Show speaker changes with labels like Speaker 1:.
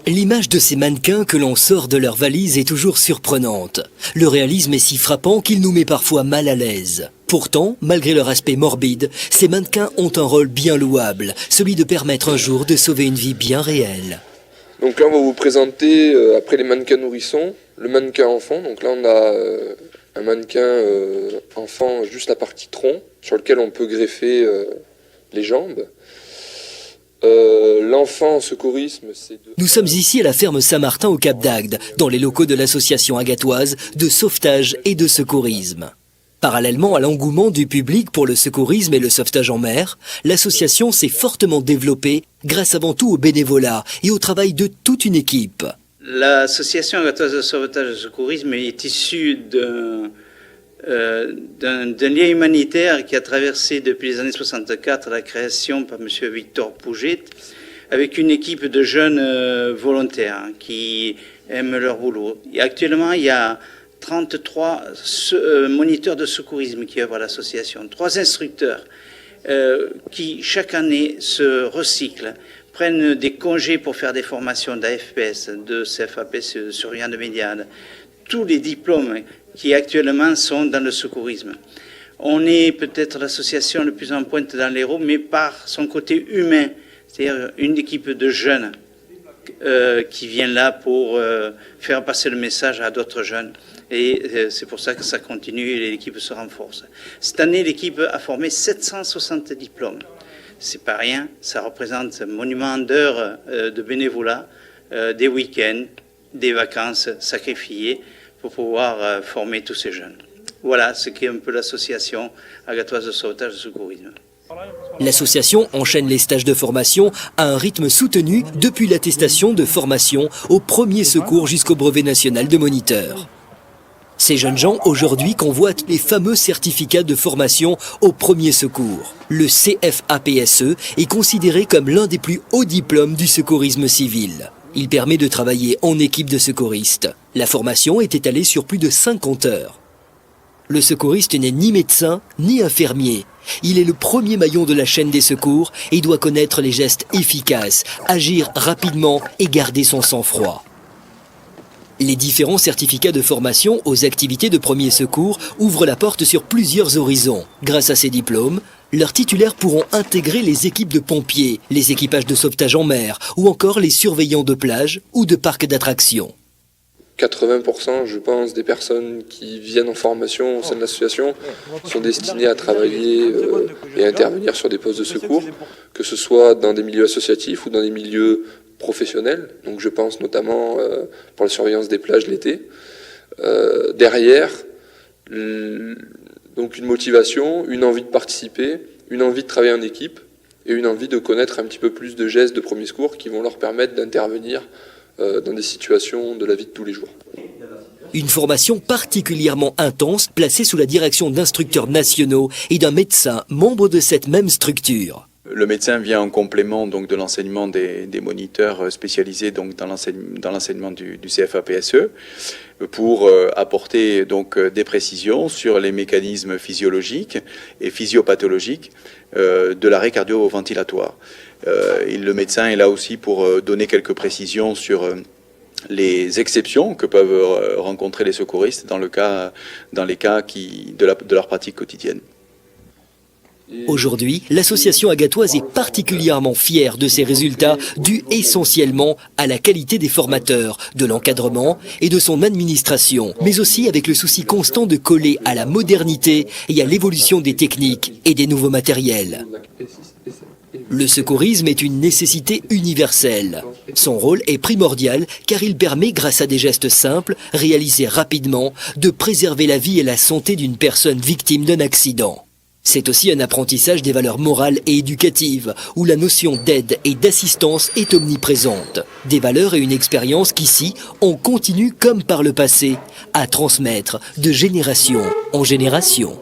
Speaker 1: L'image de ces mannequins que l'on sort de leur valise est toujours surprenante. Le réalisme est si frappant qu'il nous met parfois mal à l'aise. Pourtant, malgré leur aspect morbide, ces mannequins ont un rôle bien louable, celui de permettre un jour de sauver une vie bien réelle.
Speaker 2: Donc là, on va vous présenter, après les mannequins nourrissons, le mannequin enfant. Donc là, on a un mannequin enfant, juste la partie tronc, sur lequel on peut greffer les jambes. L'enfant secourisme, c'est...
Speaker 1: Nous sommes ici à la ferme Saint-Martin au Cap d'Agde, dans les locaux de l'association agatoise de sauvetage et de secourisme. Parallèlement à l'engouement du public pour le secourisme et le sauvetage en mer, l'association s'est fortement développée grâce avant tout au bénévolat et au travail de toute une équipe.
Speaker 3: L'association agatoise de sauvetage et de secourisme est issue d'un lien humanitaire qui a traversé depuis les années 64 la création par M. Victor Pouget, avec une équipe de jeunes volontaires qui aiment leur boulot. Et actuellement, il y a 33 moniteurs de secourisme qui œuvrent à l'association, 3 instructeurs qui chaque année se recyclent, prennent des congés pour faire des formations d'AFPS, de CFAPS, de surveillant de médiane, tous les diplômes qui actuellement sont dans le secourisme. On est peut-être l'association la plus en pointe dans l'Hérault, mais par son côté humain, c'est-à-dire une équipe de jeunes qui vient là pour faire passer le message à d'autres jeunes. Et c'est pour ça que ça continue et l'équipe se renforce. Cette année, l'équipe a formé 760 diplômes. C'est pas rien, ça représente un monument d'heures de bénévolat, des week-ends, des vacances sacrifiées pour pouvoir former tous ces jeunes. Voilà ce qu'est un peu l'association agatoise de sauvetage et de secourisme.
Speaker 1: L'association enchaîne les stages de formation à un rythme soutenu depuis l'attestation de formation au premier secours jusqu'au brevet national de moniteur. Ces jeunes gens aujourd'hui convoitent les fameux certificats de formation au premier secours. Le CFAPSE est considéré comme l'un des plus hauts diplômes du secourisme civil. Il permet de travailler en équipe de secouristes. La formation est étalée sur plus de 50 heures. Le secouriste n'est ni médecin ni infirmier. Il est le premier maillon de la chaîne des secours et doit connaître les gestes efficaces, agir rapidement et garder son sang-froid. Les différents certificats de formation aux activités de premier secours ouvrent la porte sur plusieurs horizons. Grâce à ces diplômes, leurs titulaires pourront intégrer les équipes de pompiers, les équipages de sauvetage en mer ou encore les surveillants de plage ou de parcs d'attractions.
Speaker 2: 80%, je pense, des personnes qui viennent en formation au sein de l'association sont destinées à travailler et intervenir sur des postes de secours, que ce soit dans des milieux associatifs ou dans des milieux professionnels. Donc je pense notamment pour la surveillance des plages l'été. Derrière, donc une motivation, une envie de participer, une envie de travailler en équipe et une envie de connaître un petit peu plus de gestes de premier secours qui vont leur permettre d'intervenir dans des situations de la vie de tous les jours.
Speaker 1: Une formation particulièrement intense placée sous la direction d'instructeurs nationaux et d'un médecin membre de cette même structure.
Speaker 4: Le médecin vient en complément donc de l'enseignement des moniteurs spécialisés donc dans l'enseignement du CFAPSE pour apporter donc des précisions sur les mécanismes physiologiques et physiopathologiques de l'arrêt cardio-ventilatoire. Le médecin est là aussi pour donner quelques précisions sur les exceptions que peuvent rencontrer les secouristes dans les cas de leur pratique quotidienne.
Speaker 1: Aujourd'hui, l'association agatoise est particulièrement fière de ses résultats dus essentiellement à la qualité des formateurs, de l'encadrement et de son administration, mais aussi avec le souci constant de coller à la modernité et à l'évolution des techniques et des nouveaux matériels. Le secourisme est une nécessité universelle. Son rôle est primordial car il permet, grâce à des gestes simples, réalisés rapidement, de préserver la vie et la santé d'une personne victime d'un accident. C'est aussi un apprentissage des valeurs morales et éducatives, où la notion d'aide et d'assistance est omniprésente. Des valeurs et une expérience qu'ici, on continue comme par le passé, à transmettre de génération en génération.